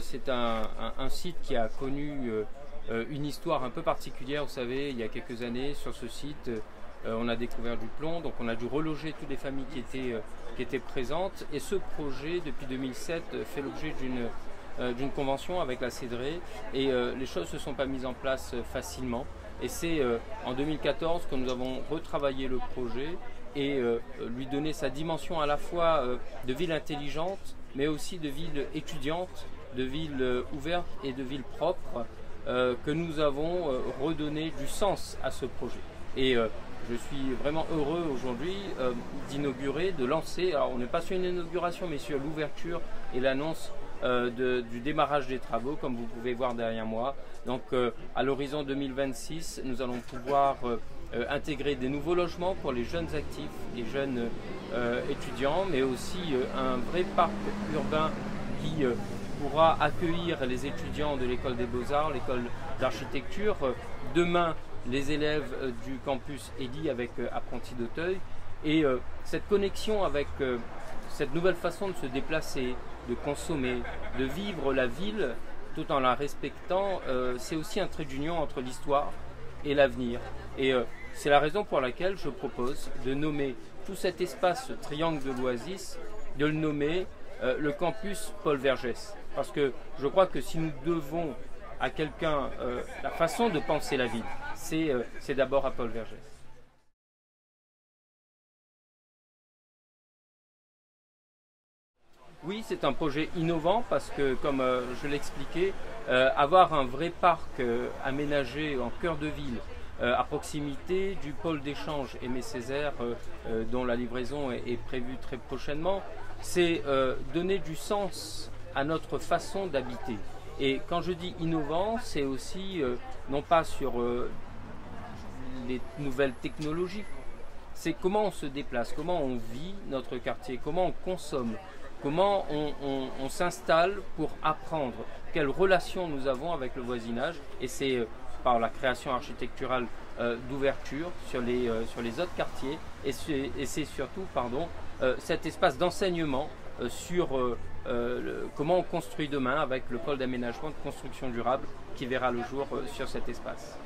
C'est un site qui a connu une histoire un peu particulière. Vous savez, il y a quelques années, sur ce site, on a découvert du plomb, donc on a dû reloger toutes les familles qui étaient présentes. Et ce projet, depuis 2007, fait l'objet d'une convention avec la CEDRE, et les choses ne se sont pas mises en place facilement. Et c'est en 2014 que nous avons retravaillé le projet et lui donner sa dimension à la fois de ville intelligente, mais aussi de ville étudiante, de ville ouverte et de ville propre, que nous avons redonné du sens à ce projet. Et je suis vraiment heureux aujourd'hui d'inaugurer, de lancer, alors on n'est pas sur une inauguration, mais sur l'ouverture et l'annonce du démarrage des travaux, comme vous pouvez voir derrière moi. Donc à l'horizon 2026, nous allons pouvoir intégrer des nouveaux logements pour les jeunes actifs, les jeunes étudiants, mais aussi un vrai parc urbain qui pourra accueillir les étudiants de l'école des Beaux-Arts, l'école d'architecture, demain les élèves du campus ELI avec Apprentis d'Auteuil. Et cette connexion avec cette nouvelle façon de se déplacer, de consommer, de vivre la ville tout en la respectant, c'est aussi un trait d'union entre l'histoire et l'avenir. Et c'est la raison pour laquelle je propose de nommer tout cet espace, ce triangle de l'Oasis, de le nommer le campus Paul Vergès. Parce que je crois que si nous devons à quelqu'un la façon de penser la ville, c'est d'abord à Paul Vergès. Oui, c'est un projet innovant parce que, comme je l'expliquais, avoir un vrai parc aménagé en cœur de ville, à proximité du pôle d'échange Aimé Césaire, dont la livraison est prévue très prochainement, c'est donner du sens à notre façon d'habiter. Et quand je dis innovant, c'est aussi non pas sur les nouvelles technologies, c'est comment on se déplace, comment on vit notre quartier, comment on consomme, comment on s'installe pour apprendre, quelles relations nous avons avec le voisinage. Et c'est par la création architecturale d'ouverture sur les autres quartiers, et c'est surtout cet espace d'enseignement sur comment on construit demain avec le pôle d'aménagement de construction durable qui verra le jour sur cet espace.